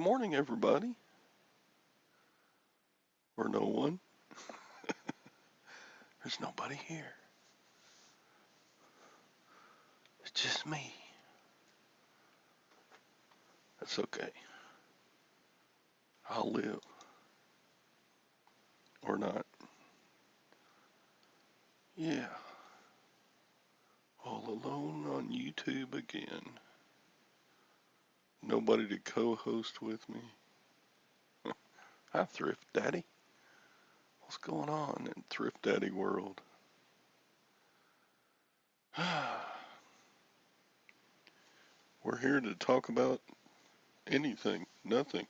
morning, everybody. Or no one. There's nobody here. It's just me. That's okay. I'll live. Or not. Yeah. All alone on YouTube again. Nobody to co-host with me. Hi, Thrift Daddy. What's going on in Thrift Daddy world? We're here to talk about anything, nothing.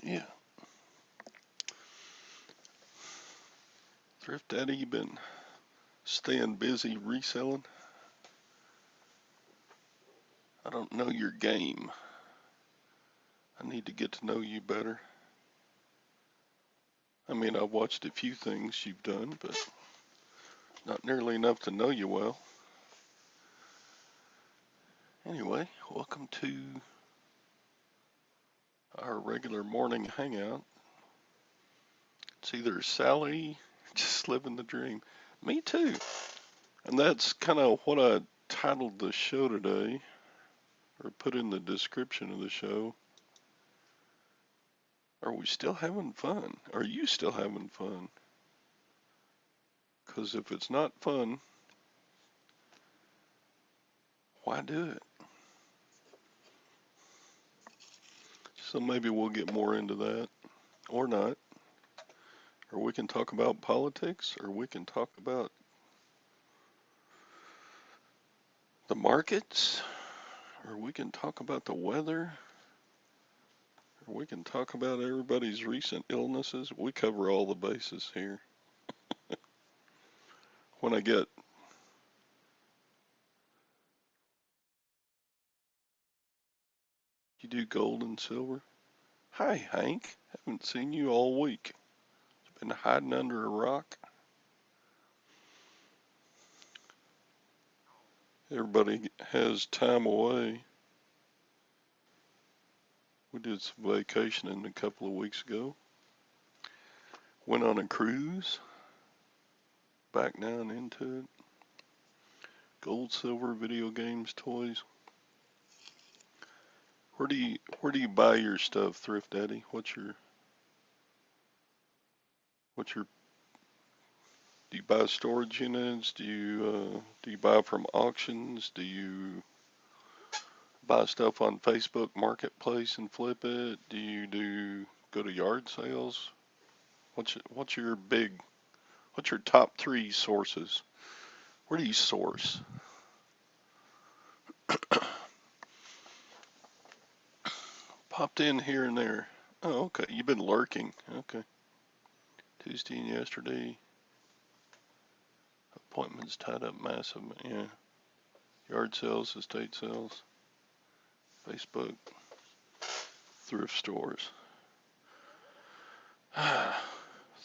Yeah. Thrift Daddy, you been staying busy reselling? I don't know your game. I need to get to know you better. I mean, I've watched a few things you've done, but not nearly enough to know you well. Anyway, welcome to our regular morning hangout. It's either Sally, just living the dream. Me too. And that's kind of what I titled the show today, or put in the description of the show. Are we still having fun? Are you still having fun? Because if it's not fun, why do it? So maybe we'll get more into that, or not. Or we can talk about politics, or we can talk about the markets, or we can talk about the weather, or we can talk about everybody's recent illnesses. We cover all the bases here. When I get you do gold and silver. Hi, Hank. Haven't seen you all week. Been hiding under a rock. Everybody has time away. We did some vacationing a couple of weeks ago. Went on a cruise. Back down into it. Gold, silver, video games, toys. Where do you buy your stuff, Thrift Daddy? What's your do you buy storage units? Do you buy from auctions? Do you buy stuff on Facebook Marketplace and flip it? Do you go to yard sales? What's your top three sources? Where do you source? Popped in here and there. Oh, okay. You've been lurking. Okay. Tuesday and yesterday. Appointments tied up massive. Yeah. Yard sales, estate sales, Facebook, thrift stores.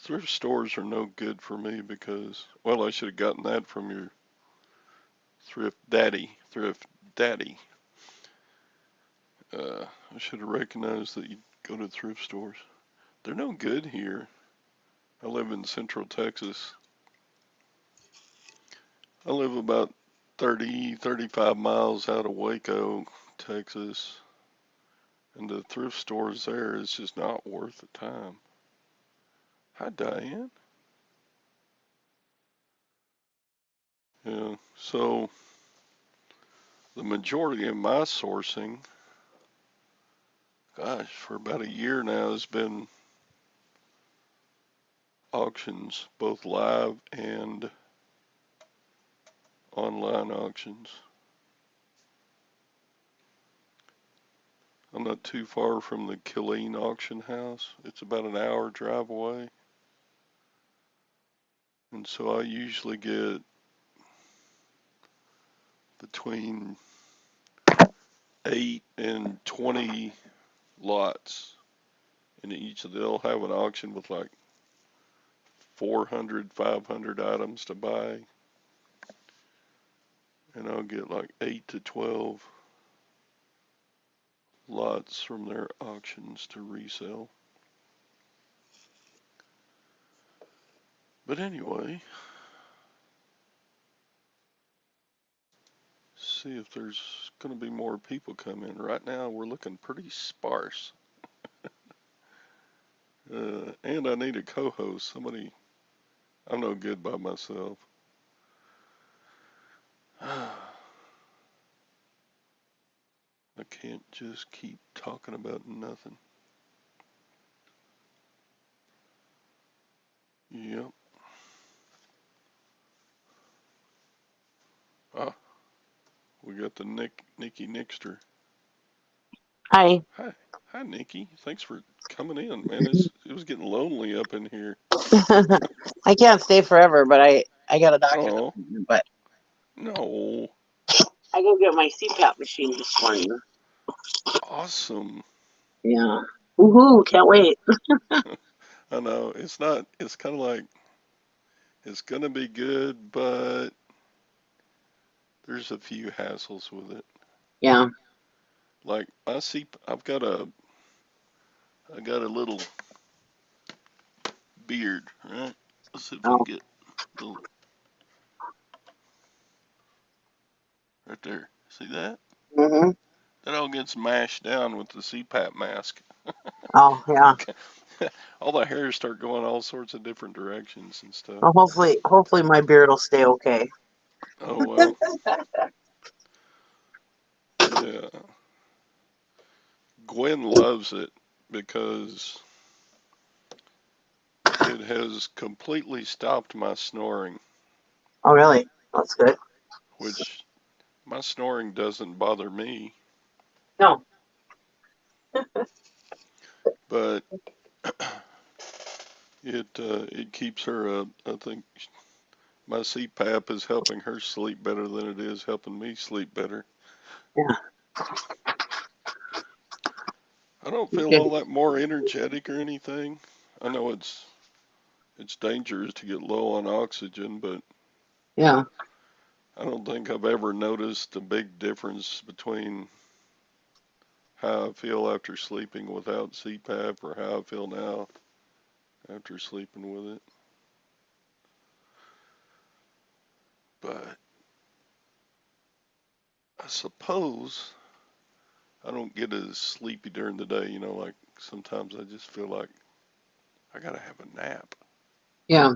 Thrift stores are no good for me because, well, I should have gotten that from your Thrift Daddy. I should have recognized that you go to thrift stores. They're no good here. I live in Central Texas. I live about 35 miles out of Waco, Texas. And the thrift stores there is just not worth the time. Hi, Diane. Yeah, so the majority of my sourcing, gosh, for about a year now has been auctions, both live and online auctions. I'm not too far from the Killeen auction house. It's about an hour drive away. And so I usually get between 8 and 20 lots in each. They'll have an auction with like 400, 500 items to buy. And I'll get like 8 to 12 lots from their auctions to resell. But anyway, see if there's going to be more people come in. Right now, we're looking pretty sparse. And I need a co-host. Somebody, I'm no good by myself. I can't just keep talking about nothing. Yep. Ah, we got the Nikki Nixter. Hi. Hi, hi, Nikki. Thanks for coming in, man. It was getting lonely up in here. I can't stay forever, but I got a doctor's Oh, appointment. But no. I go get my CPAP machine this morning. Awesome. Yeah. Woohoo! Can't wait. I know. It's not, it's kind of like, it's going to be good, but there's a few hassles with it. Yeah. Like, I got a little beard, right? Let's see if I can Oh. get the, right there. See that? Mhm. That all gets mashed down with the CPAP mask. Oh yeah. All the hairs start going all sorts of different directions and stuff. Well, hopefully my beard will stay okay. Oh well, yeah. Gwen loves it because it has completely stopped my snoring, Oh really? That's good. which my snoring doesn't bother me, No. but it keeps her up. I think my CPAP is helping her sleep better than it is helping me sleep better. Yeah. I don't feel Good. all that more energetic or anything. I know it's dangerous to get low on oxygen, but Yeah. I don't think I've ever noticed a big difference between how I feel after sleeping without CPAP or how I feel now after sleeping with it. But I suppose I don't get as sleepy during the day, like sometimes I just feel like I gotta have a nap. Yeah.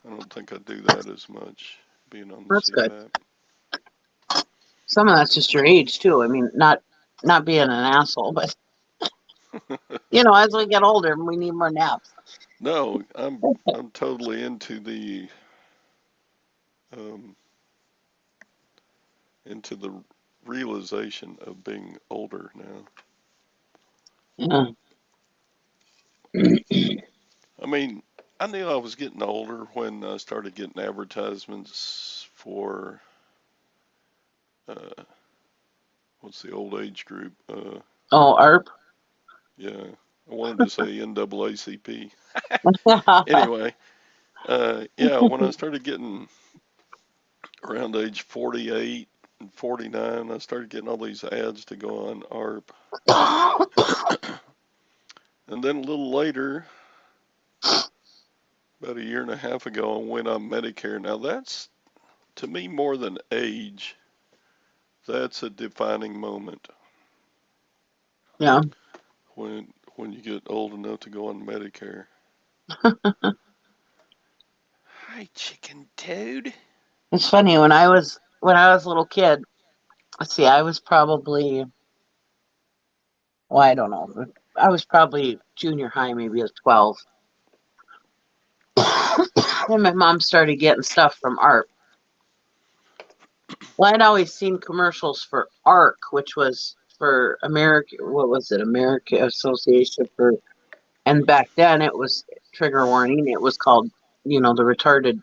I don't think I do that as much being on the That's good. CPAP. Some of that's just your age too. I mean, not being an asshole, but as we get older, we need more naps. No, I'm totally um, into the realization of being older now. Yeah. I mean, I knew I was getting older when I started getting advertisements for uh, what's the old age group? Oh, ARP. Yeah, I wanted to say NAACP. Anyway, yeah, when I started getting around age 48 and 49, I started getting all these ads to go on ARP. And then a little later, about a year and a half ago, I went on Medicare. Now that's, to me, more than age, that's a defining moment Yeah. when you get old enough to go on Medicare. Hi, chicken toad. It's funny when I was a little kid. Let's see, I was probably well, I don't know. I was probably junior high, maybe I was 12. And my mom started getting stuff from ARP. Well, I'd always seen commercials for ARC, which was for America. What was it? American Association for. And back then, it was trigger warning. It was called, the Retarded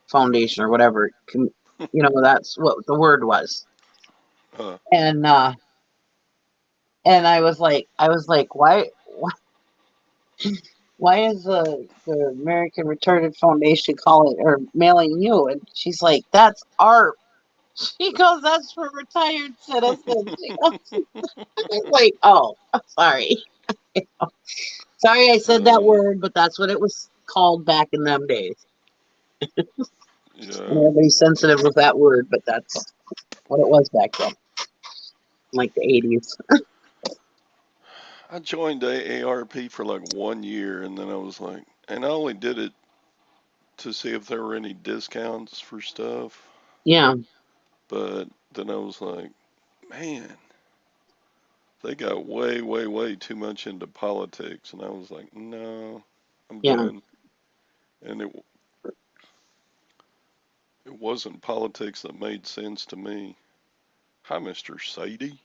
Foundation or whatever. That's what the word was. Uh, And I was like, why is the American Retarded Foundation calling or mailing you? And she's like, that's ARP. She goes, that's for retired citizens. She goes, like, oh, sorry. Sorry I said that Uh, word, but that's what it was called back in them days. And yeah. everybody's sensitive with that word, but that's what it was back then, like the 80s. I joined AARP for like 1 year, and then I was like, and I only did it to see if there were any discounts for stuff. Yeah, But then I was like, man, they got way, way, way too much into politics, and I was like, no, I'm yeah. done. And it wasn't politics that made sense to me. Hi, Mr. Sadie.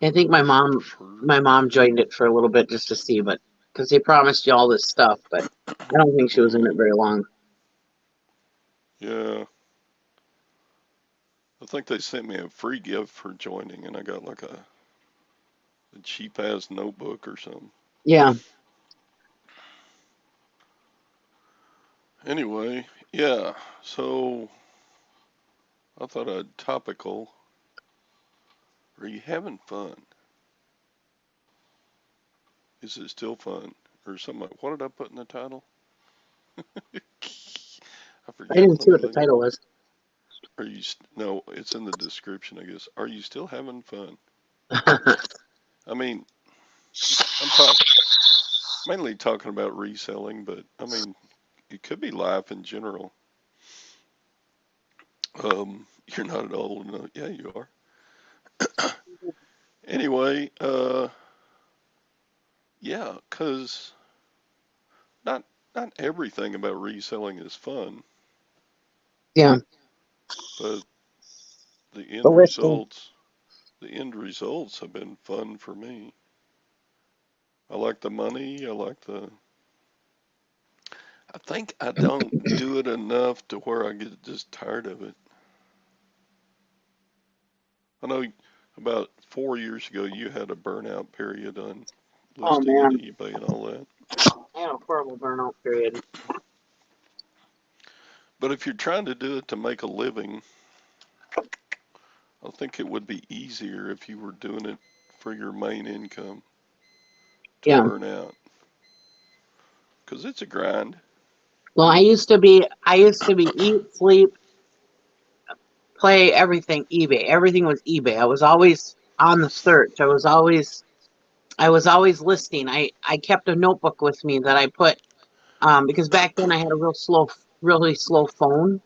I think Sure. my mom joined it for a little bit just to see, but because they promised you all this stuff, but I don't think she was in Hmm. it very long. Yeah, I think they sent me a free gift for joining, and I got like a cheap ass notebook or something. Yeah. Anyway, yeah, so I thought I'd topical. Are you having fun? Is it still fun? Or something like, what did I put in the title? I I forget. didn't Let see me what the look. title was. Are you, no, it's in the description, I guess. Are you still having fun? I mean, I'm mainly talking about reselling, but I mean, it could be life in general. You're not at all, no, yeah, you are. Anyway, yeah, 'cause not not everything about reselling is fun, Yeah. but the The end listing. results the end results have been fun for me. I like the money. I think I don't do it enough to where I get just tired of it. I know about 4 years ago you had a burnout period on Oh listing in man, eBay and all that. I had a horrible burnout period. But if you're trying to do it to make a living, I think it would be easier if you were doing it for your main income to Yeah. burn out. Because it's a grind. Well, I used to be eat, sleep, play, everything eBay. Everything was eBay. I was always on the search. I was always listing. I kept a notebook with me that I put because back then I had a really slow phone,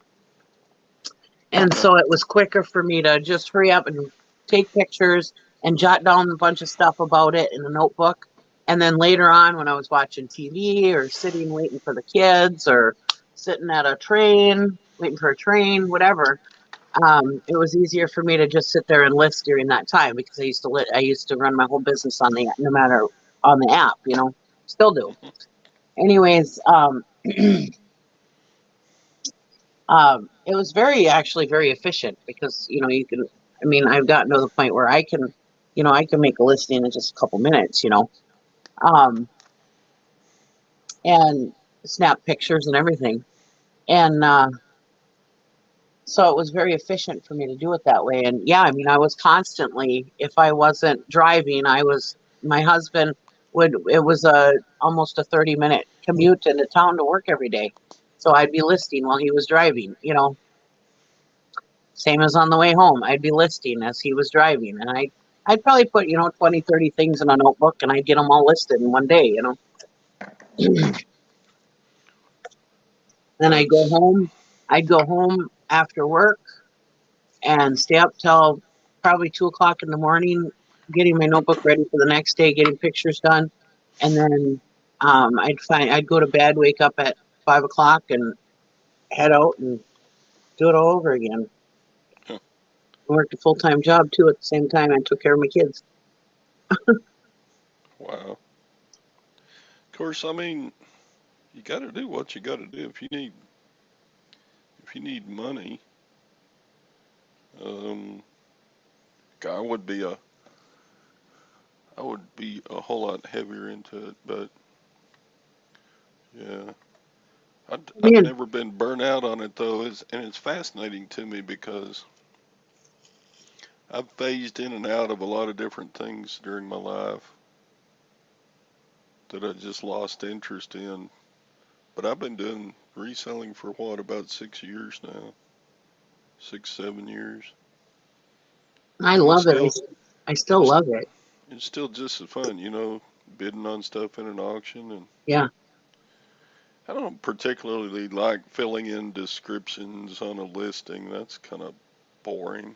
and Yeah. so it was quicker for me to just hurry up and take pictures and jot down a bunch of stuff about it in a notebook. And then later on, when I was watching TV or sitting waiting for the kids or sitting at a train, waiting for a train, whatever, it was easier for me to just sit there and list during that time because I used to run my whole business on the no matter on the app, still do. Hmm. Anyways, it was actually very efficient because you can. I mean, I've gotten to the point where I can make a listing in just a couple minutes, um, and snap pictures and everything, and so it was very efficient for me to do it that way. And yeah, I mean, I was constantly, if I wasn't driving, my husband it was almost a 30-minute commute into town to work every day. So I'd be listing while he was driving, same as on the way home. I'd be listing as he was driving. And I'd probably put, 20, 30 things in a notebook and I'd get them all listed in one day. Then That's I'd go home after work and stay up till probably 2 o'clock in the morning, getting my notebook ready for the next day, getting pictures done, and then I'd go to bed, wake up at 5 o'clock, and head out and do it all over again. I worked a full time job too at the same time and took care of my kids. wow. Of course, I mean, you got to do what you got to do. If you need money, um, I would be a whole lot heavier into it. But yeah, I've Man, never been burnt out on it though. And it's fascinating to me because I've phased in and out of a lot of different things during my life that I just lost interest in. But I've been doing reselling for what, about 6 years now? 6, 7 years. I And love it. I still it's, love it. it's still just as fun, bidding on stuff in an auction. And Yeah. I don't particularly like filling in descriptions on a listing. That's kind of boring.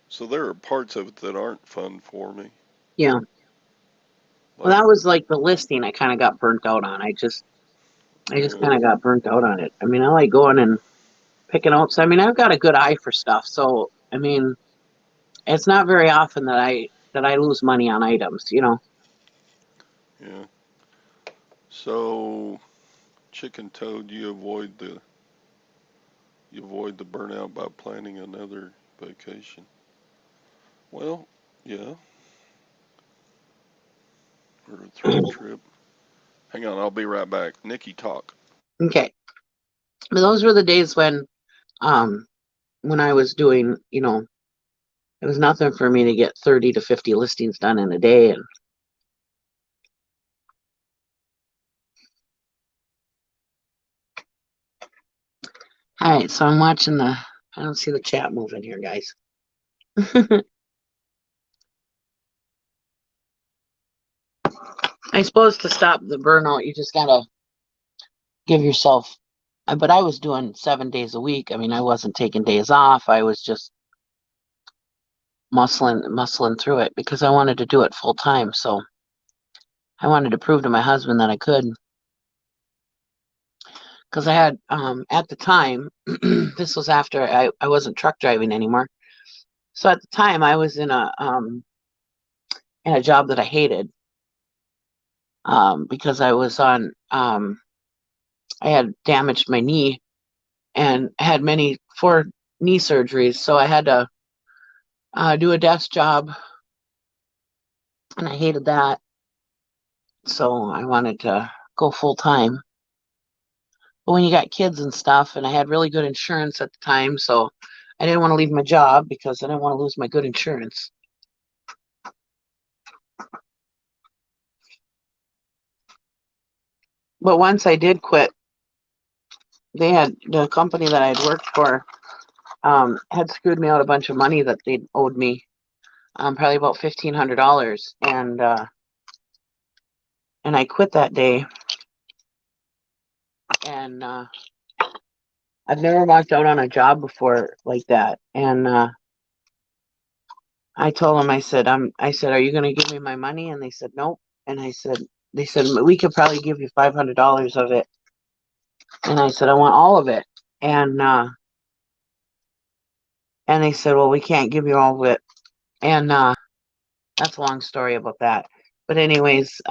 So there are parts of it that aren't fun for me. Yeah. Well, Like, that was like the listing I kind of got burnt out on. I just yeah, kind of got burnt out on it. I mean, I like going and picking out. So, I mean, I've got a good eye for stuff. So, I mean, it's not very often that I lose money on items. yeah. So, chicken toad, you avoid the burnout by planning another vacation. Well, yeah, or a thrift trip. Hang on, I'll be right back. Nikki, talk. Okay. But those were the days um when I was doing, it was nothing for me to get 30 to 50 listings done in a day. And all right, so I'm watching I don't see the chat moving here, guys. I suppose to stop the burnout, you just gotta give yourself. But I was doing 7 days a week. I mean, I wasn't taking days off. I was just muscling through it because I wanted to do it full time. So I wanted to prove to my husband that I could. Because I had at the time, this was after I wasn't truck driving anymore. So at the time, I was in a job that I hated because I was on I had damaged my knee and had 4 knee surgeries. So I had to do a desk job, and I hated that. So I wanted to go full time. But when you got kids and stuff, and I had really good insurance at the time, so I didn't want to leave my job because I didn't want to lose my good insurance. But once I did quit, the company that I'd worked for had screwed me out a bunch of money that they owed me, probably about $1,500, and I quit that day. And I've never walked out on a job before like that. And I told them, I said, are you going to give me my money? And they said, nope. And they said, we could probably give you $500 of it. And I said, I want all of it. And they said, well, we can't give you all of it. And that's a long story about that. But anyways,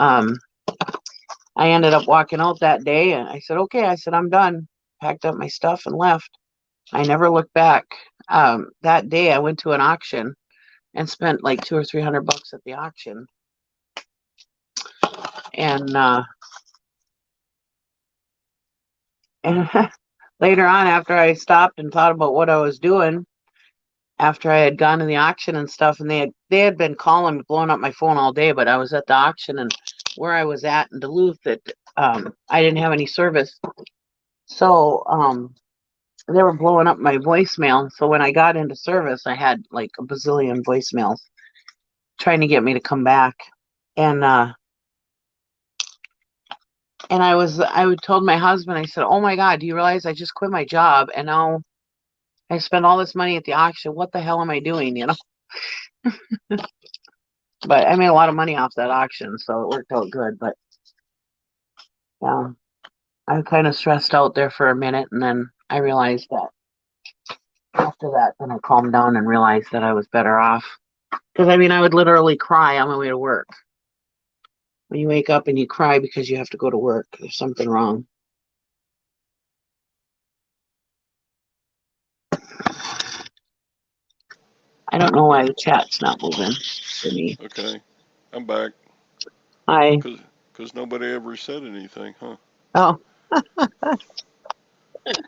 I ended up walking out that day, and I said, okay. I said, I'm done. Packed up my stuff and left. I never looked back. That day, I went to an auction and spent like $200 or $300 at the auction. And and later on, after I stopped and thought about what I was doing, after I had gone to the auction and stuff, and they had been calling, blowing up my phone all day, but I was at the auction, and where I was at in Duluth, I didn't have any service, so they were blowing up my voicemail. So when I got into service, I had like a bazillion voicemails trying to get me to come back, and I told my husband, I said, "Oh my God, do you realize I just quit my job and now I spent all this money at the auction? What the hell am I doing?" But I made a lot of money off that auction, so it worked out good. But yeah, I kind of stressed out there for a minute, and then I realized that after that, then I calmed down and realized that I was better off. Because I mean, I would literally cry on my way to work. When you wake up and you cry because you have to go to work, there's something wrong. I don't know why the chat's not moving for me. Okay, I'm back. Hi. Cause nobody ever said anything, huh? Oh,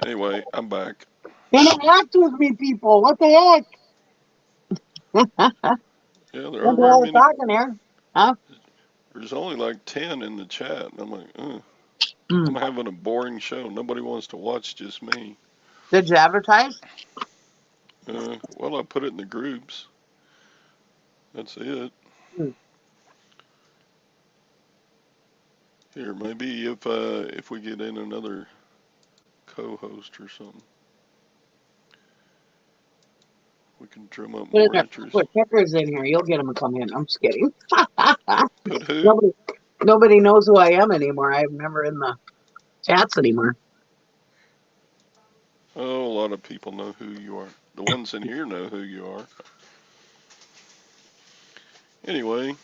Anyway, I'm back. interact with me, people. What the heck? Yeah, there Don't aren't do very all the many. talking here. Huh? There's only like 10 in the chat. And I'm like, I'm Mm. having a boring show. Nobody wants to watch just me. Did you advertise? Well, I put it in the groups. That's it. Mm. Here, maybe if we get in another co-host or something, we can drum up Put, in more there. interest. Put kickers in here. You'll get them to come in. I'm just kidding. Put who? Nobody, nobody knows who I am anymore. I'm never in the chats anymore. Oh, a lot of people know who you are. The ones in here know who you are. Anyway,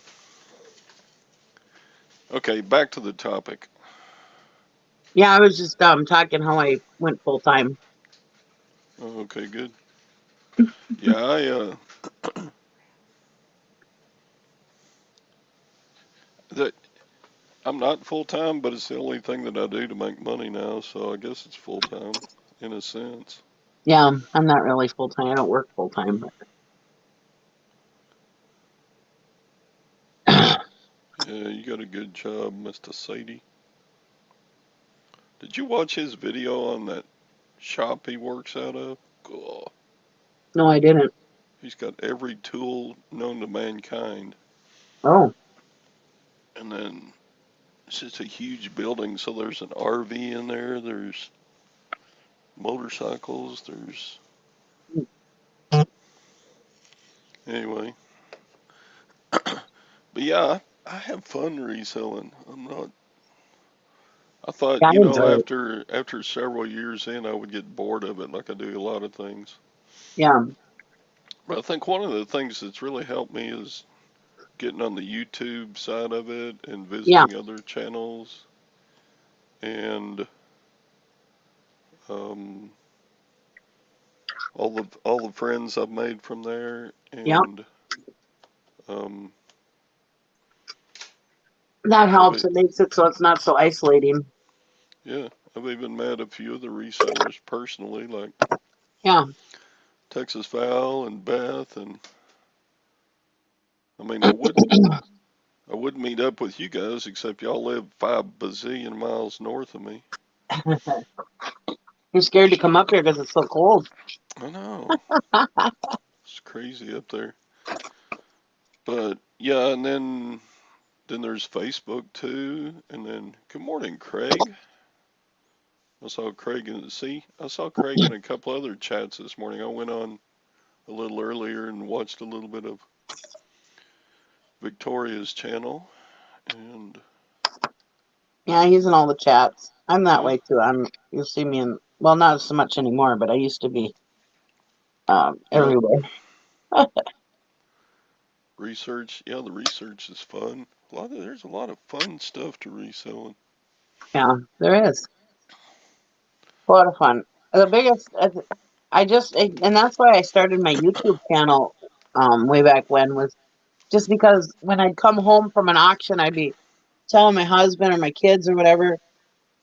okay, back to the topic. Yeah, I was just talking how I went full time. Oh, okay, good. Yeah, that I'm not full time, but it's the only thing that I do to make money now, so I guess it's full time in a sense. Yeah, I'm not really full time. I don't work full time, but Yeah, you got a good job, Mr. Sadie. Did you watch his video on that shop he works out of? Cool. no, I didn't. He's got every tool known to mankind. Oh, And then it's just a huge building, so there's an RV in there, there's motorcycles, there's. Anyway. But yeah, I have fun reselling. I'm not. I thought, yeah, I enjoy it. after several years in, I would get bored of it, like I do a lot of things. Yeah, But I think one of the things that's really helped me is getting on the YouTube side of it and yeah, visiting other channels and um, all the friends I've made from there, yeah. and um, That I've helps. It makes it so it's not so isolating. yeah, I've even met a few of the resellers personally, like Yeah. Texas Val and Beth, and I mean I would meet up with you guys, except y'all live 5 bazillion miles north of me. You're scared to come up here because it's so cold. I know it's crazy up there, but yeah, and then there's Facebook too, and then good morning, Craig. I saw Craig in a couple other chats this morning. I went on a little earlier and watched a little bit of Victoria's channel, and Yeah, he's in all the chats. I'm that yeah, way too. You'll see me in, well, not so much anymore, but I used to be yeah, everywhere. research. Yeah, the research is fun. There's a lot of fun stuff to resell. Yeah, there is a lot of fun. The biggest, and that's why I started my YouTube channel way back when, was just because when I'd come home from an auction, I'd be telling my husband or my kids or whatever,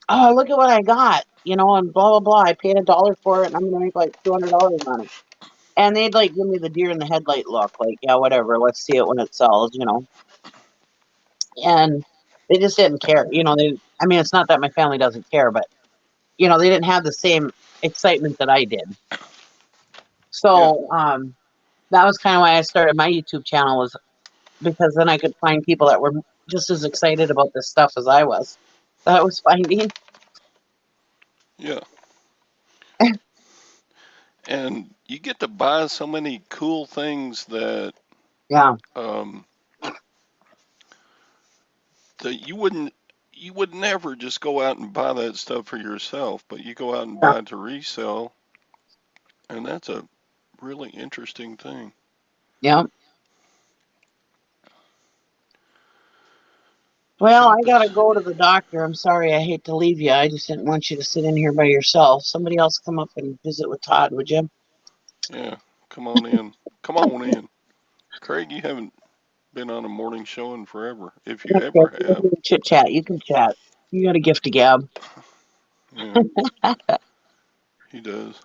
oh, look at what I got, and blah, blah, blah. I paid $1 for it and I'm going to make like $200 on it. And they'd like give me the deer in the headlight look, like, yeah, whatever, let's see it when it sells. And they just didn't care. I mean, it's not that my family doesn't care, but, they didn't have the same excitement that I did. Yeah, So, that was kind of why I started my YouTube channel, was because then I could find people that were just as excited about this stuff as I was. That I was finding. yeah, and you get to buy so many cool things Yeah. um, that you would never just go out and buy that stuff for yourself, but you go out and Yeah. buy it to resell, and that's a really interesting thing. Yeah. The Well, I shop gotta is, go to the doctor. I'm sorry. I hate to leave you. I just didn't want you to sit in here by yourself. Somebody else come up and visit with Todd, would you? yeah, come on in. Come on in. Craig, you haven't been on a morning show in forever, if you Okay. ever have. Chit chat. You can chat. You got a gift to gab. Yeah, he does.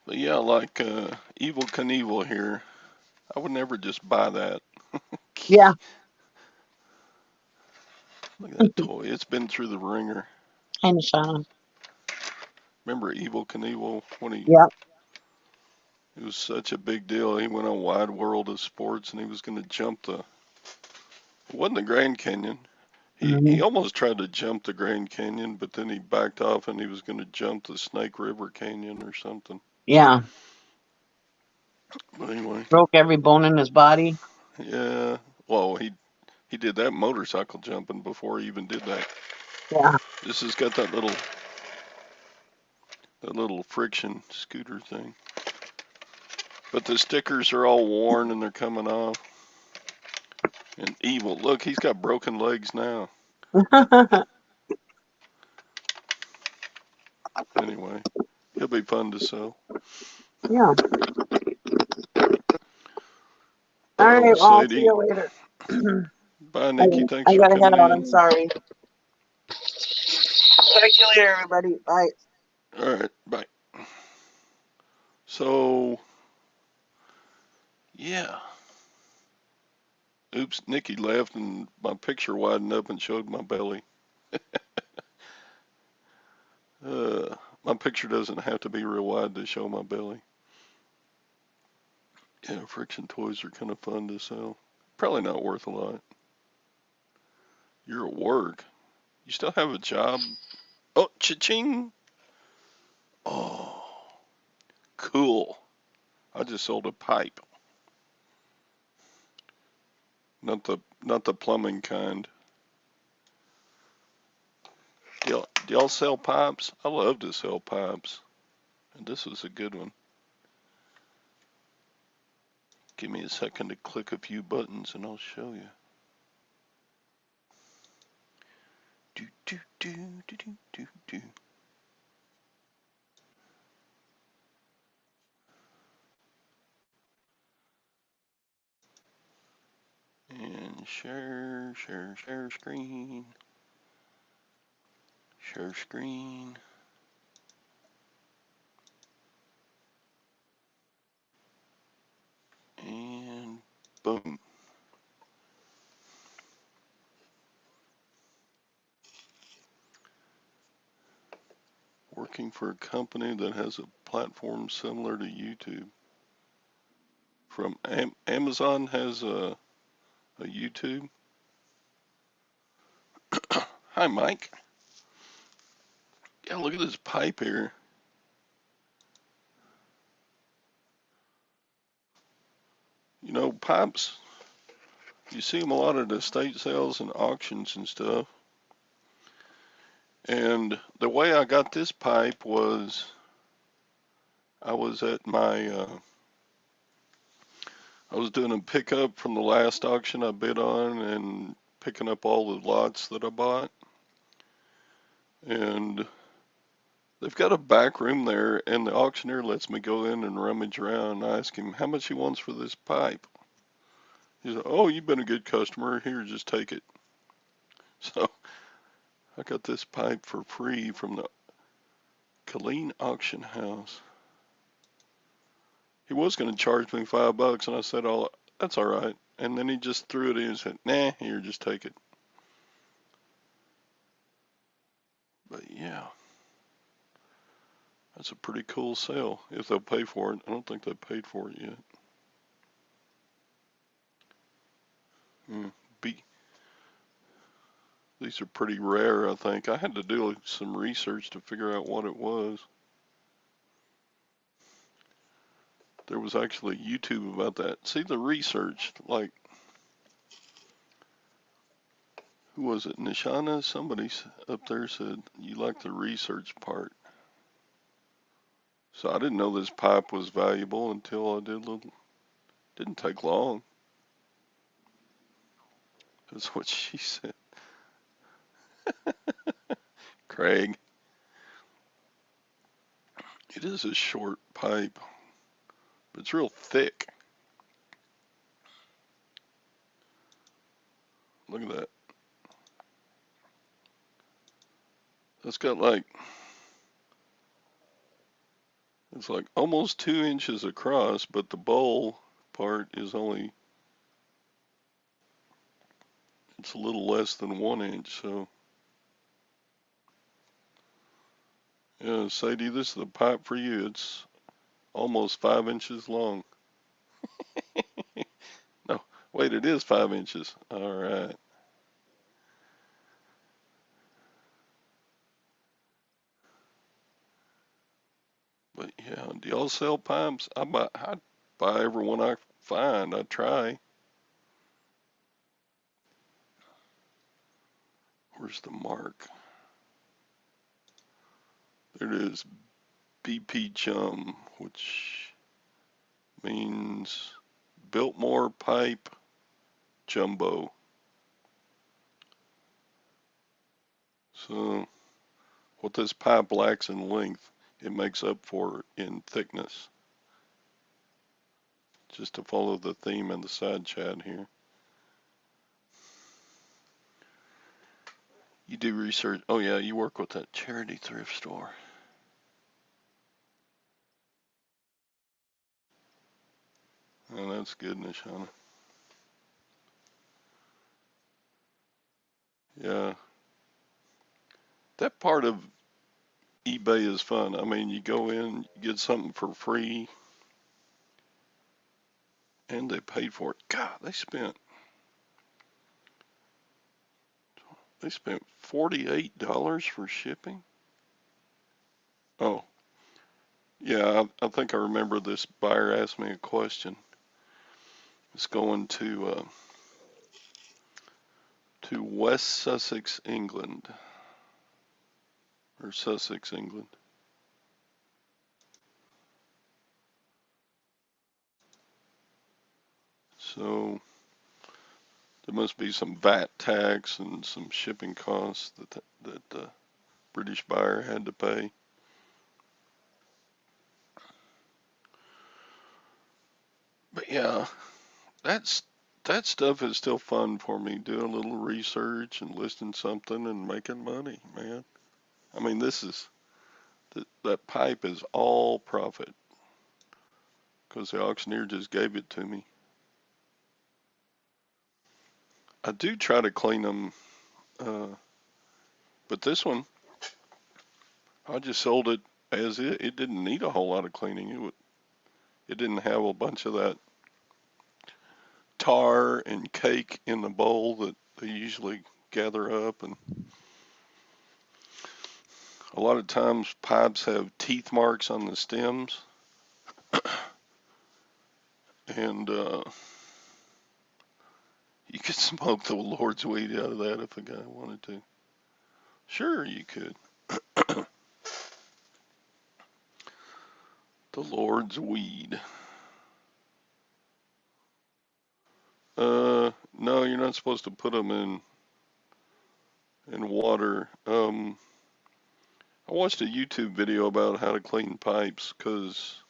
But yeah, like Evil Knievel here. I would never just buy that. Yeah. Look at that toy. It's been through the ringer. Kind of Shauna. Remember Evil Knievel when Yep. it was such a big deal. He went on Wide World of Sports and he was going to jump the. It wasn't the Grand Canyon. He Hmm. almost tried to jump the Grand Canyon, but then he backed off and he was going to jump the Snake River Canyon or something. Yeah. But anyway, Broke every bone in his body. yeah. Well, he did that motorcycle jumping before he even did that. Yeah. This has got that little friction scooter thing. But the stickers are all worn and they're coming off. And Evil, look, he's got broken legs now. Anyway, he'll be fun to sell. Yeah. All Uh oh, right. Well, I'll see Sadie. you later. Bye, I, Nikki. Thanks I for gotta head coming out. I'm in. sorry. Talk to you later, everybody. Bye. All right, bye. So, yeah. Oops, Nikki left and my picture widened up and showed my belly. My picture doesn't have to be real wide to show my belly. Yeah, friction toys are kind of fun to sell. Probably not worth a lot. You're at work. You still have a job? Oh, cha-ching! Oh, cool. I just sold a pipe. Not the plumbing kind. Do y'all sell pipes? I love to sell pipes. And this was a good one. Give me a second to click a few buttons and I'll show you. Do do do do do do do. And share screen. Share screen. And boom. Working for a company that has a platform similar to YouTube. From Amazon has a YouTube. Hi, Mike. Yeah, look at this pipe here. You know, pipes, you see them a lot at estate sales and auctions and stuff. And the way I got this pipe was I was at I was doing a pickup from the last auction I bid on and picking up all the lots that I bought. And they've got a back room there, and the auctioneer lets me go in and rummage around. I ask him how much he wants for this pipe. He said, "Oh, you've been a good customer. Here, just take it." So I got this pipe for free from the Colleen auction house. He was going to charge me $5, and I said, "Oh, that's all right." And then he just threw it in and said, "Nah, here, just take it." But yeah, that's a pretty cool sale if they'll pay for it. I don't think they've paid for it yet. Mm, B, these are pretty rare, I think. I had to do some research to figure out what it was. There was actually YouTube about that. See the research, like, who was it? Nishana? Somebody up there said you like the research part. So I didn't know this pipe was valuable until I did a little. Didn't take long. That's what she said. Craig, it is a short pipe, but it's real thick. Look at that. That's got like, It's like almost 2 inches across, but the bowl part is only, it's a little less than 1 inch. So, yeah, Sadie, this is the pipe for you. It's almost 5 inches long. No, wait, it is 5 inches. All right. But yeah, do y'all sell pipes? I buy every one I find. I try. Where's the mark? There it is. BP Chum, which means Biltmore Pipe Jumbo. So what this pipe lacks in length, it makes up for in thickness. Just to follow the theme in the side chat here. You do research. Oh yeah, you work with that charity thrift store. Oh, that's good, Nishana. Yeah, that part of eBay is fun. I mean, you go in, you get something for free, and they paid for it. God, they spent $48 for shipping. Oh, yeah, I think I remember this buyer asked me a question. It's going to West Sussex, England, or Sussex, England. So there must be some VAT tax and some shipping costs that the British buyer had to pay. But yeah, that's that stuff is still fun for me. Doing a little research and listing something and making money, man. I mean, that pipe is all profit because the auctioneer just gave it to me. I do try to clean them, uh, but this one I just sold it as it. It didn't need a whole lot of cleaning. It didn't have a bunch of that tar and cake in the bowl that they usually gather up, and a lot of times pipes have teeth marks on the stems, and you could smoke the Lord's weed out of that if a guy wanted to. Sure, you could. The Lord's weed. No, you're not supposed to put them in water. I watched a YouTube video about how to clean pipes because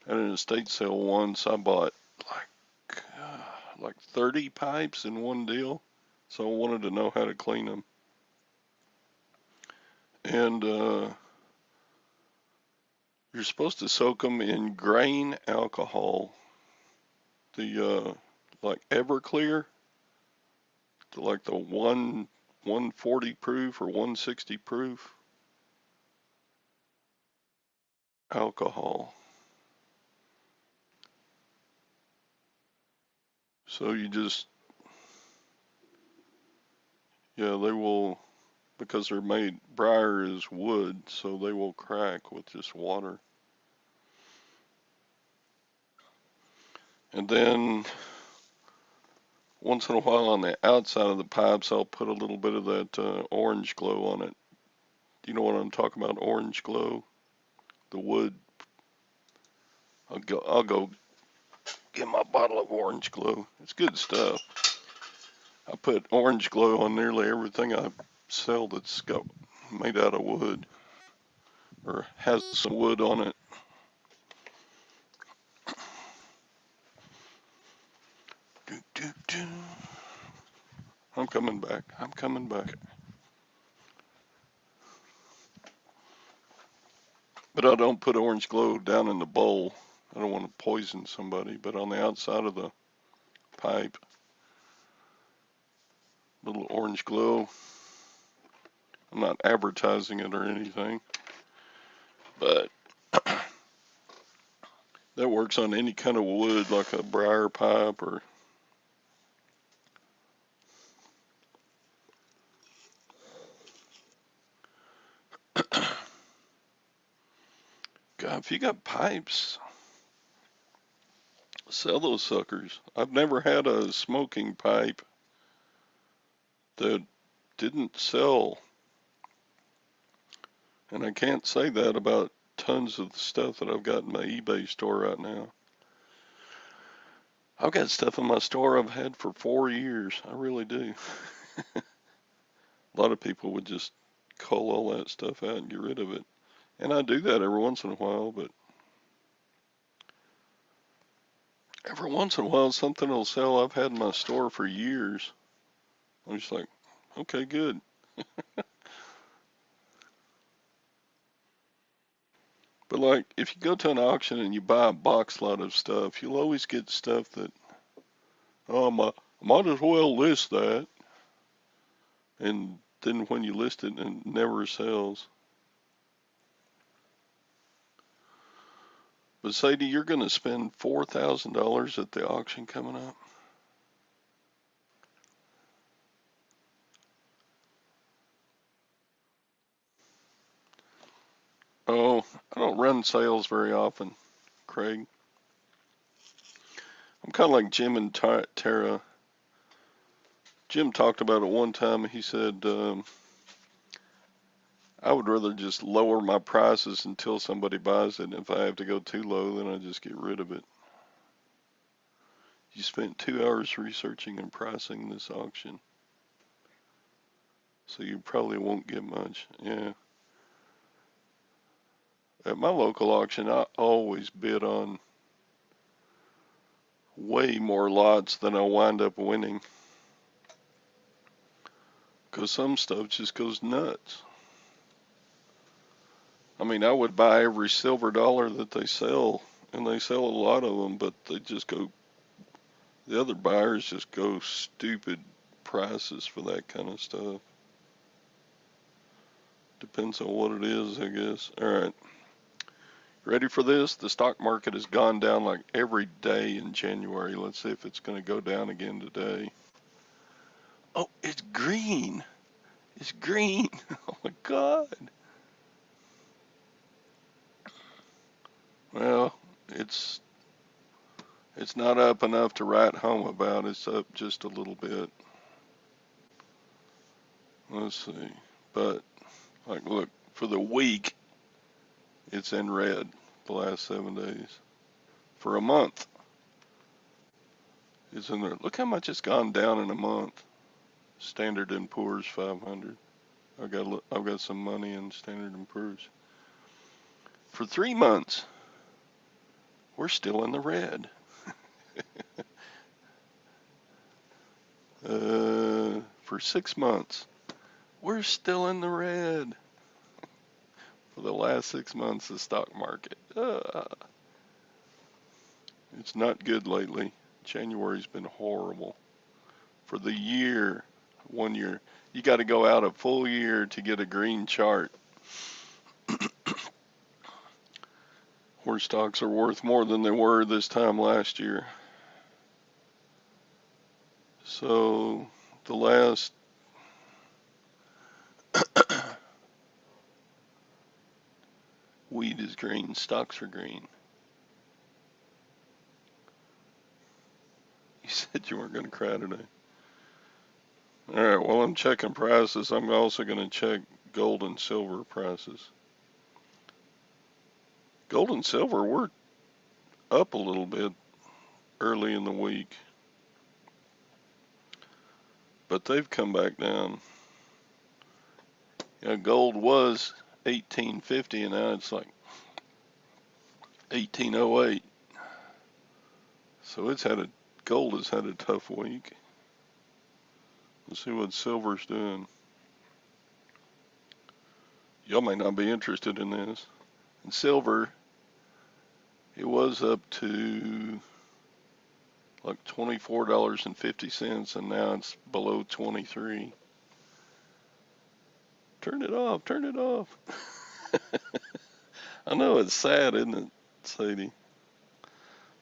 at an estate sale once I bought like 30 pipes in one deal, so I wanted to know how to clean them. And you're supposed to soak them in grain alcohol, the like Everclear, like the 140 proof or 160 proof alcohol. So you just, yeah, they will, because they're made, briar is wood, so they will crack with just water. And then once in a while on the outside of the pipes, I'll put a little bit of that orange glow on it. Do you know what I'm talking about? Orange glow, the wood. I'll go get my bottle of orange glow. It's good stuff. I put orange glow on nearly everything I sell that's got made out of wood or has some wood on it. Do, do, do. I'm coming back. I'm coming back. But I don't put orange glow down in the bowl. I don't want to poison somebody. But on the outside of the pipe, little orange glow. I'm not advertising it or anything, but that works on any kind of wood, like a briar pipe or. God, if you got pipes, sell those suckers. I've never had a smoking pipe that didn't sell, and I can't say that about tons of the stuff that I've got in my eBay store right now. I've got stuff in my store I've had for 4 years. I really do. A lot of people would just cull all that stuff out and get rid of it. And I do that every once in a while, but every once in a while something will sell I've had in my store for years. I'm just like, okay, good. But like, if you go to an auction and you buy a box lot of stuff, you'll always get stuff that, oh, might as well list that. And then when you list it, it never sells. But Sadie, you're going to spend $4,000 at the auction coming up. Oh, I don't run sales very often, Craig. I'm kind of like Jim and Tara. Jim talked about it one time. He said, I would rather just lower my prices until somebody buys it. And if I have to go too low, then I just get rid of it. You spent 2 hours researching and pricing this auction, so you probably won't get much. Yeah. At my local auction, I always bid on way more lots than I wind up winning, because some stuff just goes nuts. I mean, I would buy every silver dollar that they sell, and they sell a lot of them, but they just go, the other buyers just go stupid prices for that kind of stuff. Depends on what it is, I guess. All right. Ready for this? The stock market has gone down like every day in January. Let's see if it's going to go down again today. Oh, it's green. It's green. Oh my God. Well, it's not up enough to write home about. It's up just a little bit. Let's see. But like, look, for the week, it's in red the last 7 days. For a month, it's in there. Look how much it's gone down in a month. Standard and Poor's 500. I've got some money in Standard and Poor's. For 3 months, we're still in the red. For 6 months, we're still in the red. For the last 6 months, the stock market. It's not good lately. January's been horrible. For the year, 1 year, you got to go out a full year to get a green chart. Where stocks are worth more than they were this time last year. So the last wheat is green, stocks are green. You said you weren't going to cry today. All right, well, I'm checking prices. I'm also going to check gold and silver prices. Gold and silver were up a little bit early in the week, but they've come back down. Gold was 1850 and now it's like 1808. So gold has had a tough week. Let's see what silver's doing. Y'all may not be interested in this. Silver, it was up to like $24.50, and now it's below 23. Turn it off, turn it off. I know it's sad, isn't it, Sadie?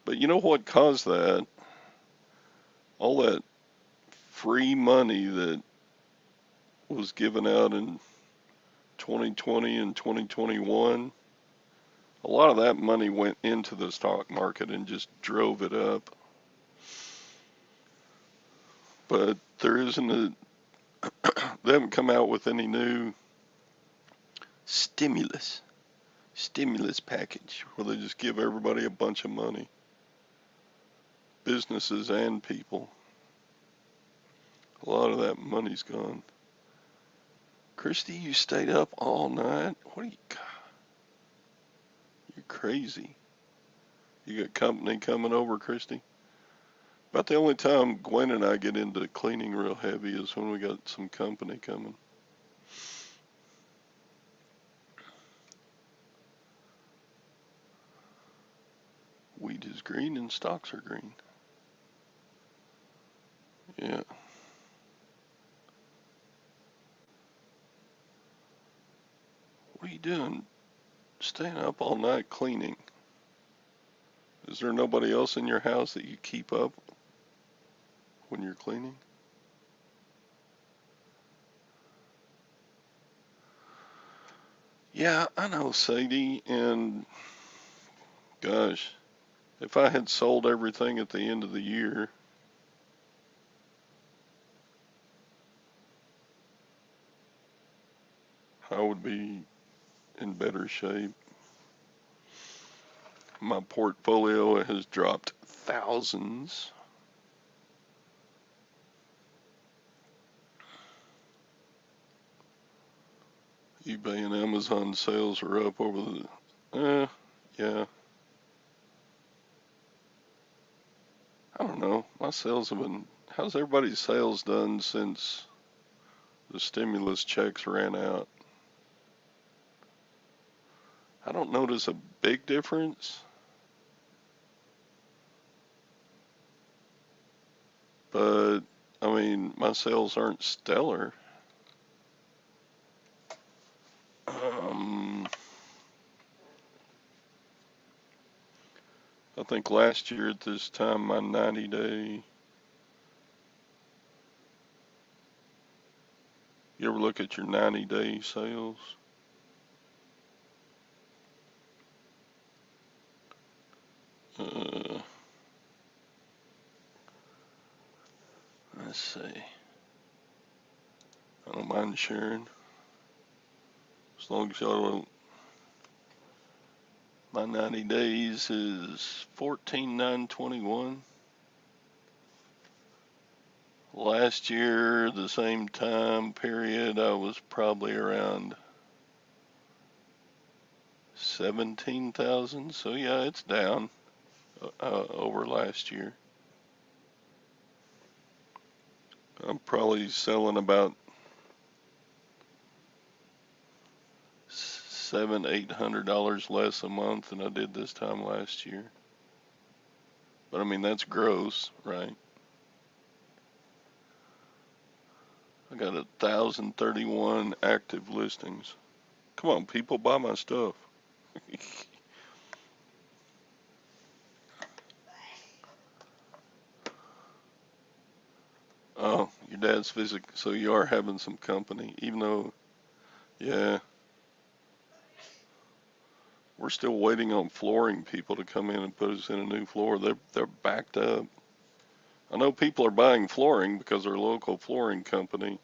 But you know what caused that? All that free money that was given out in 2020 and 2021. A lot of that money went into the stock market and just drove it up. But there isn't they haven't come out with any new stimulus package where they just give everybody a bunch of money, businesses and people. A lot of that money's gone. Christy, you stayed up all night? What are you? You're crazy. You got company coming over, Christy? About the only time Gwen and I get into cleaning real heavy is when we got some company coming. Wheat is green and stocks are green. Yeah. What are you doing? Staying up all night cleaning. Is there nobody else in your house that you keep up when you're cleaning? Yeah, I know, Sadie, and gosh, if I had sold everything at the end of the year, I would be in better shape. My portfolio has dropped thousands. eBay and Amazon sales are up over yeah. I don't know. My sales have been, how's everybody's sales done since the stimulus checks ran out? I don't notice a big difference, but I mean, my sales aren't stellar. I think last year at this time, my 90-day, you ever look at your 90-day sales? Uh, let's see. I don't mind sharing, as long as y'all don't. My 90 days is 14,921. Last year, the same time period, I was probably around 17,000. So yeah, it's down over last year. I'm probably selling about $700-800 less a month than I did this time last year. But I mean, that's gross, right? I got 1,031 active listings. Come on, people, buy my stuff. Oh, your dad's physical, so you are having some company, even though, yeah, we're still waiting on flooring people to come in and put us in a new floor. They're backed up. I know people are buying flooring because our local flooring company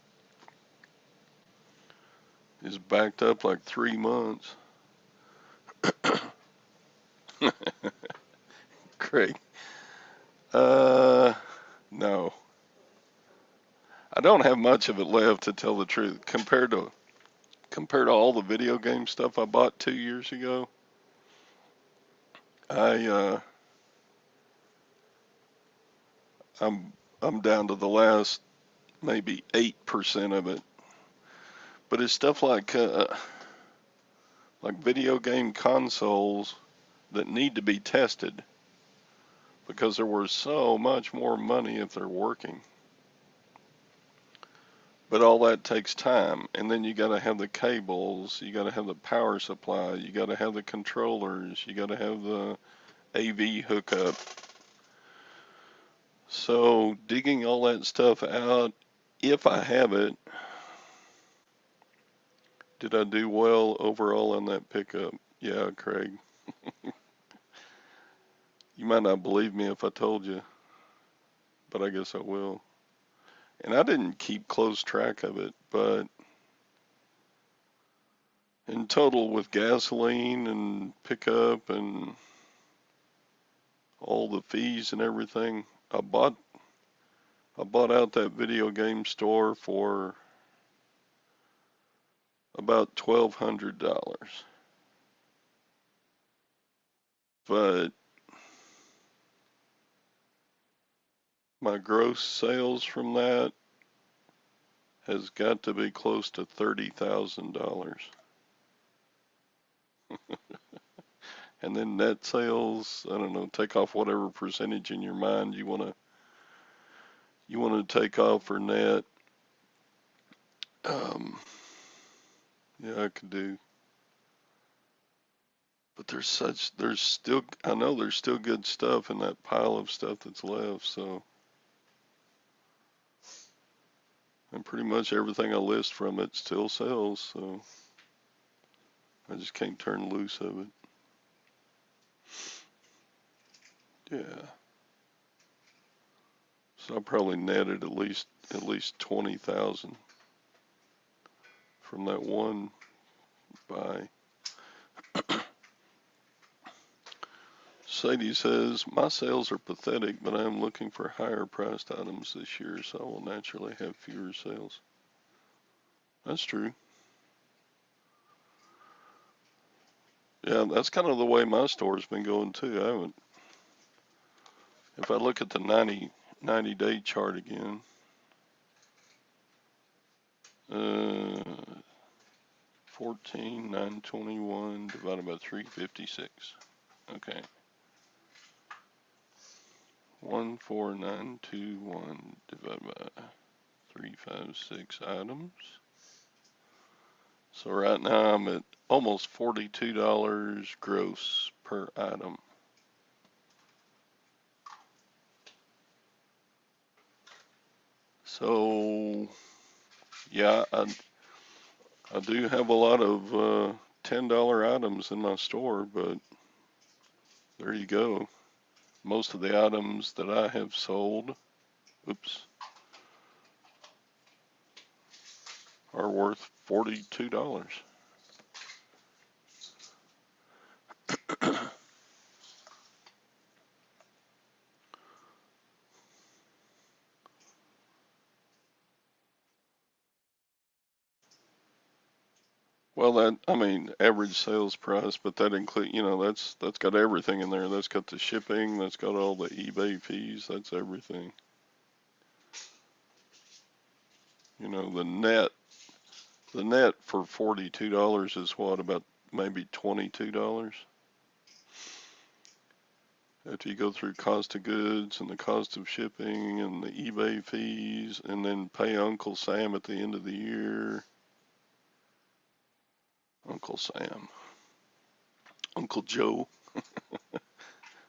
is backed up like 3 months. Great. No. I don't have much of it left, to tell the truth, compared to all the video game stuff I bought 2 years ago. I I'm down to the last maybe 8% of it. But it's stuff like like video game consoles that need to be tested because they're worth so much more money if they're working. But all that takes time, and then you got to have the cables, you got to have the power supply, you got to have the controllers, you got to have the AV hookup. So digging all that stuff out, if I have it, did I do well overall on that pickup? Yeah, Craig. You might not believe me if I told you, but I guess I will. And I didn't keep close track of it, but in total with gasoline and pickup and all the fees and everything, I bought out that video game store for about $1,200. But my gross sales from that has got to be close to $30,000. And then net sales, I don't know, take off whatever percentage in your mind you want to take off for net. Um, yeah, I could do. But I know there's still good stuff in that pile of stuff that's left, so, and pretty much everything I list from it still sells, so I just can't turn loose of it. Yeah. So I probably netted at least 20,000 from that one buy. Sadie says, my sales are pathetic, but I am looking for higher priced items this year, so I will naturally have fewer sales. That's true. Yeah, that's kind of the way my store's been going too. If I look at the 90-day chart again, 14,921 divided by 356. Okay. 14921 divided by 356 items. So right now I'm at almost $42 gross per item. So yeah, I do have a lot of $10 items in my store, but there you go. Most of the items that I have sold, oops, are worth $42. Well, average sales price, but that include, that's got everything in there. That's got the shipping, that's got all the eBay fees, that's everything. The net for $42 is what, about maybe $22? After you go through cost of goods and the cost of shipping and the eBay fees, and then pay Uncle Sam at the end of the year. Uncle Sam. Uncle Joe.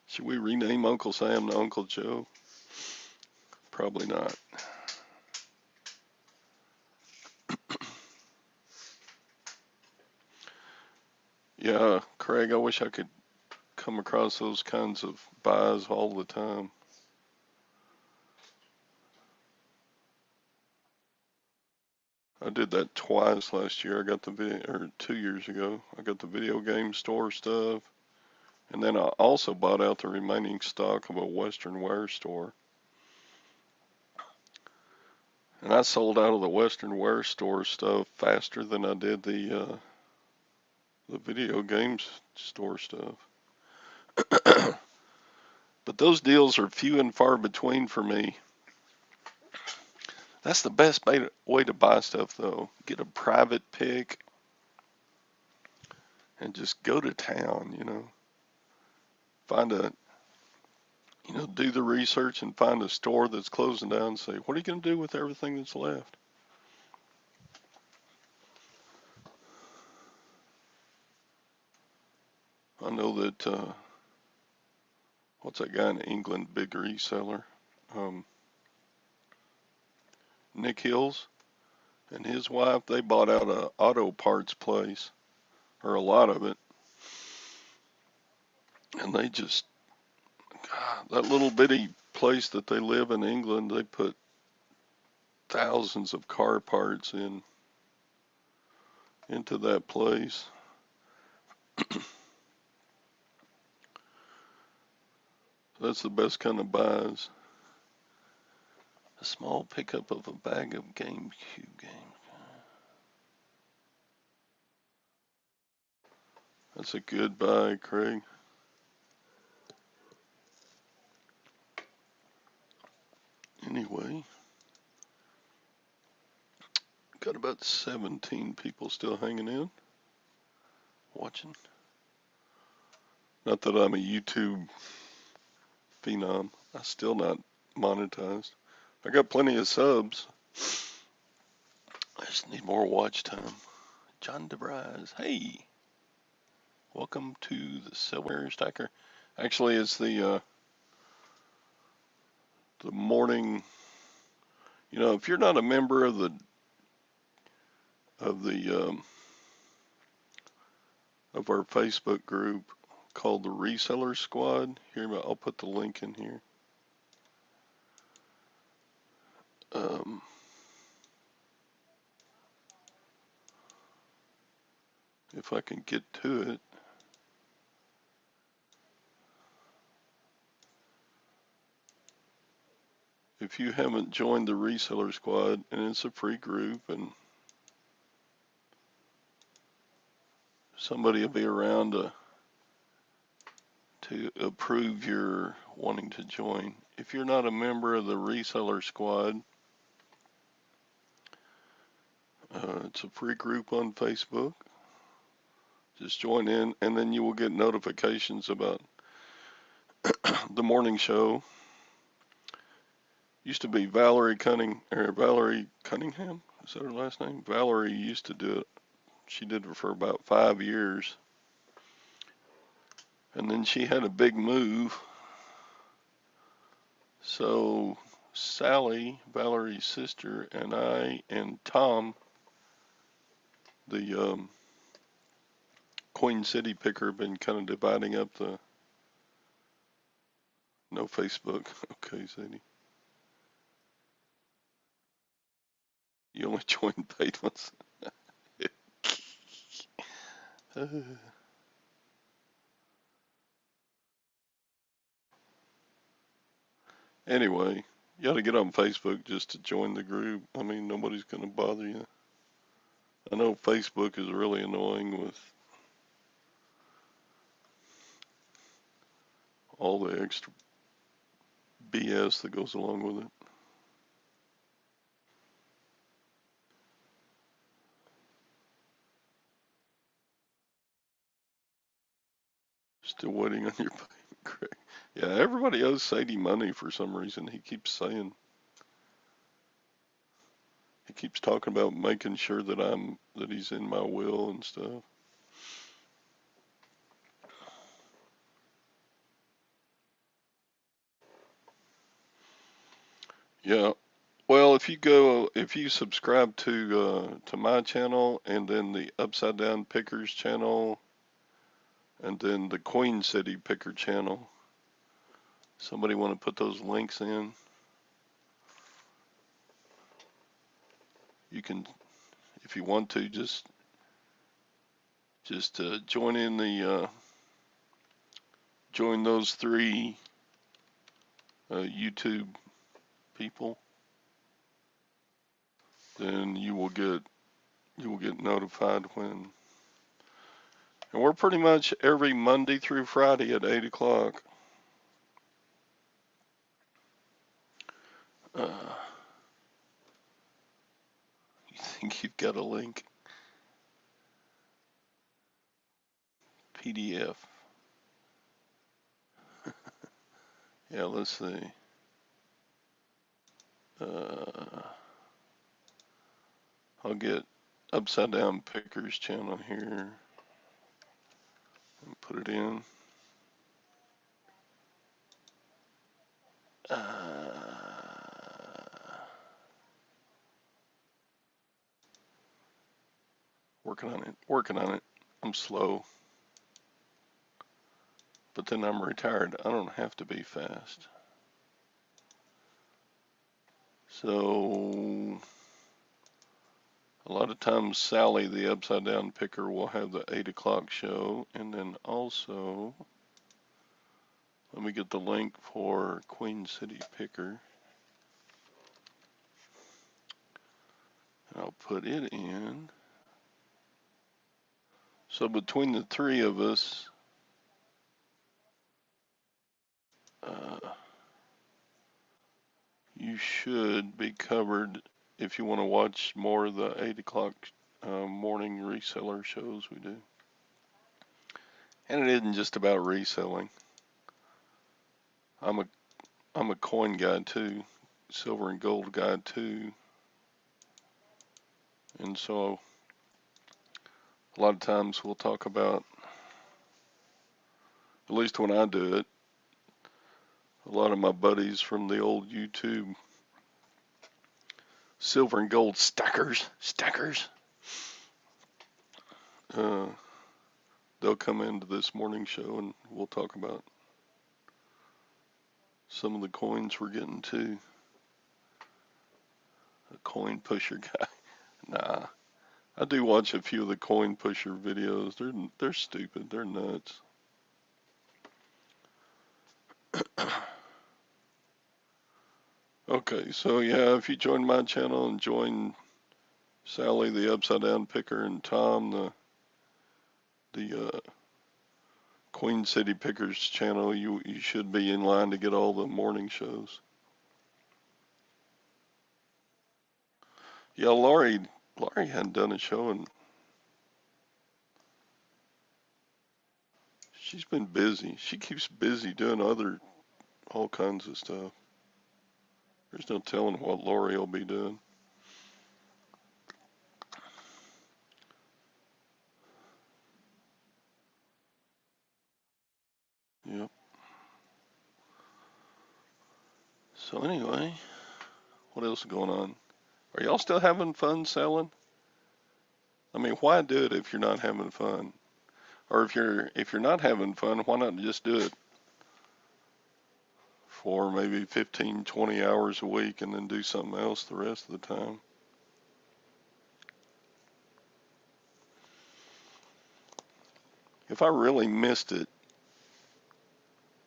Should we rename Uncle Sam to Uncle Joe? Probably not. Yeah, Craig, I wish I could come across those kinds of buys all the time. I did that twice last year. I got or 2 years ago. I got the video game store stuff, and then I also bought out the remaining stock of a Western wear store. And I sold out of the Western wear store stuff faster than I did the video games store stuff. But those deals are few and far between for me. That's the best way to buy stuff, though. Get a private pick and just go to town, find do the research and find a store that's closing down and say, what are you going to do with everything that's left? I know that, what's that guy in England, big reseller? Nick Hills and his wife, they bought out a auto parts place, or a lot of it, and they just, God, that little bitty place that they live in England, they put thousands of car parts into that place. That's the best kind of buys. A small pickup of a bag of GameCube games. That's a good buy, Craig. Anyway, got about 17 people still hanging in, watching. Not that I'm a YouTube phenom. I'm still not monetized. I got plenty of subs. I just need more watch time. John DeBrise, hey, welcome to the Silverhairstacker. Actually, it's the morning. If you're not a member of the of our Facebook group called the Reseller Squad, here I'll put the link in here. If I can get to it. If you haven't joined the Reseller Squad, and it's a free group, and somebody will be around to approve your wanting to join. If you're not a member of the Reseller Squad, it's a free group on Facebook. Just join in, and then you will get notifications about the morning show. Used to be Valerie Cunningham. Is that her last name? Valerie used to do it. She did it for about 5 years. And then she had a big move. So Sally, Valerie's sister, and I and Tom, the Queen City picker, have been kind of dividing up the. No Facebook. Okay, Sadie. You only joined paid ones. Anyway, you got to get on Facebook just to join the group. I mean, nobody's going to bother you. I know Facebook is really annoying with all the extra BS that goes along with it. Still waiting on your payment, Craig. Yeah, everybody owes Sadie money for some reason. He keeps saying, he keeps talking about making sure that he's in my will and stuff. Yeah. Well, if you subscribe to my channel, and then the Upside Down Pickers channel, and then the Queen City Picker channel, somebody want to put those links in? You can, if you want to, just join in join those 3 YouTube people. Then you will get notified when. And we're pretty much every Monday through Friday at 8 o'clock. You think you've got a link? PDF. Yeah, let's see. I'll get Upside Down Pickers channel here and put it in. Working on it. I'm slow. But then I'm retired. I don't have to be fast. So a lot of times Sally, the Upside Down Picker, will have the 8 o'clock show. And then also, let me get the link for Queen City Picker. And I'll put it in. So between the three of us, you should be covered if you want to watch more of the 8 o'clock morning reseller shows we do. And it isn't just about reselling. I'm a coin guy too, silver and gold guy too. And so a lot of times we'll talk about, at least when I do it, a lot of my buddies from the old YouTube silver and gold stackers, they'll come into this morning show and we'll talk about some of the coins we're getting too. A coin pusher guy. Nah, I do watch a few of the coin pusher videos. They're stupid. They're nuts. Okay, so yeah, if you join my channel and join Sally, the Upside Down Picker, and Tom, the Queen City Pickers channel, you should be in line to get all the morning shows. Yeah, Laurie hadn't done a show, and she's been busy. She keeps busy doing all kinds of stuff. There's no telling what Laurie will be doing. Yep. So anyway, what else is going on? Are y'all still having fun selling? I mean, why do it if you're not having fun? Or if you're not having fun, why not just do it for maybe 15, 20 hours a week and then do something else the rest of the time? If I really missed it,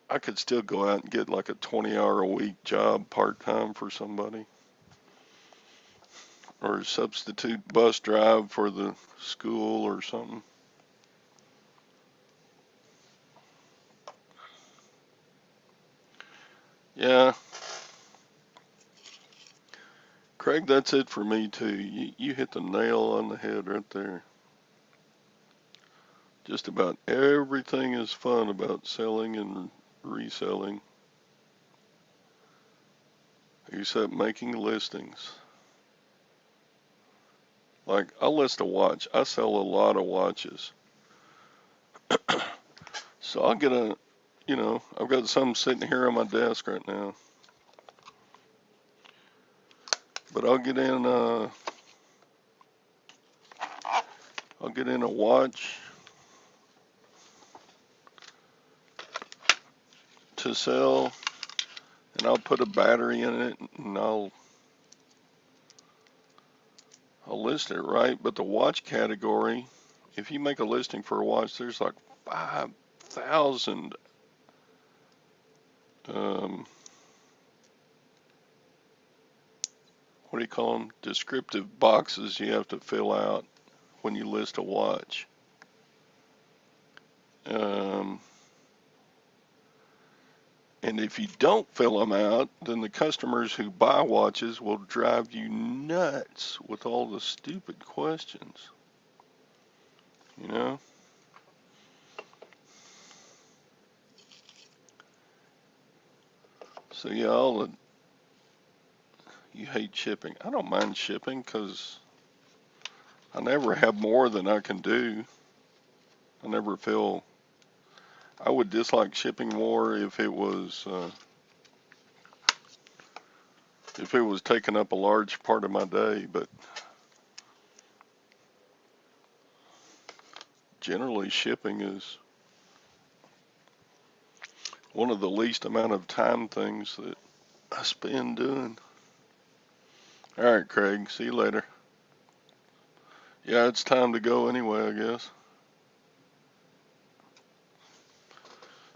I could still go out and get like a 20-hour a week job part-time for somebody. Or substitute bus drive for the school or something. Yeah, Craig, that's it for me too. You hit the nail on the head right there. Just about everything is fun about selling and reselling, except making listings. Like, I'll list a watch. I sell a lot of watches. So I'll get I've got some sitting here on my desk right now. But I'll get in a watch to sell, and I'll put a battery in it, and I'll list it right. But the watch category, if you make a listing for a watch, there's like 5,000 what do you call them? Descriptive boxes you have to fill out when you list a watch. And if you don't fill them out, then the customers who buy watches will drive you nuts with all the stupid questions. You know? So yeah, you hate shipping. I don't mind shipping because I never have more than I can do. I never feel I would dislike shipping more if it was taking up a large part of my day, but generally shipping is one of the least amount of time things that I spend doing. All right, Craig, see you later. Yeah, it's time to go anyway, I guess.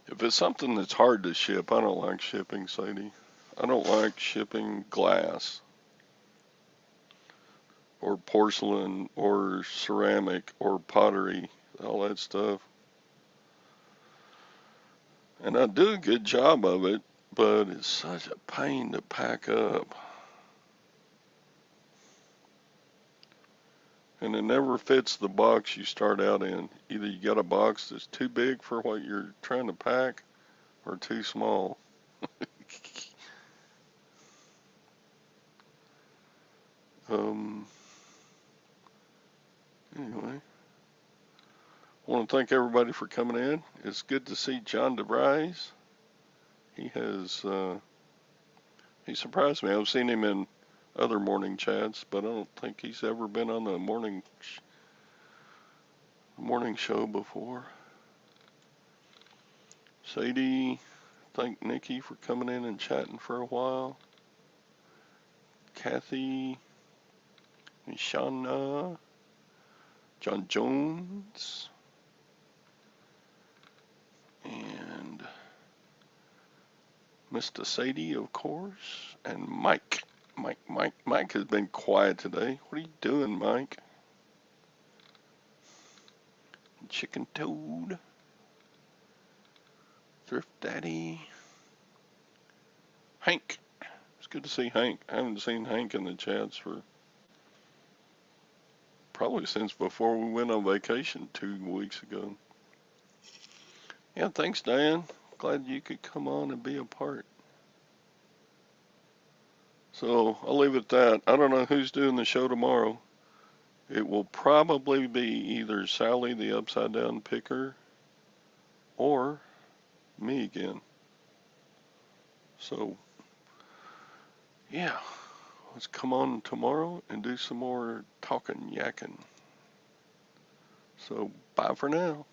If it's something that's hard to ship, I don't like shipping, Sadie. I don't like shipping glass or porcelain or ceramic or pottery, all that stuff. And I do a good job of it, but it's such a pain to pack up. And it never fits the box you start out in. Either you got a box that's too big for what you're trying to pack or too small. Um, anyway, I want to thank everybody for coming in. It's good to see John DeVries. He has, he surprised me. I've seen him in other morning chats, but I don't think he's ever been on the morning show before. Sadie, thank Nikki for coming in and chatting for a while. Kathy, Shauna, John Jones, and Mr. Sadie, of course, and Mike. Mike has been quiet today. What are you doing, Mike? Chicken Toad, Thrift Daddy, Hank. It's good to see Hank. I haven't seen Hank in the chats for probably since before we went on vacation 2 weeks ago. Yeah, thanks, Diane. Glad you could come on and be a part. So I'll leave it at that. I don't know who's doing the show tomorrow. It will probably be either Sally the Upside Down Picker or me again. So, yeah, let's come on tomorrow and do some more talking, yakking. So, bye for now.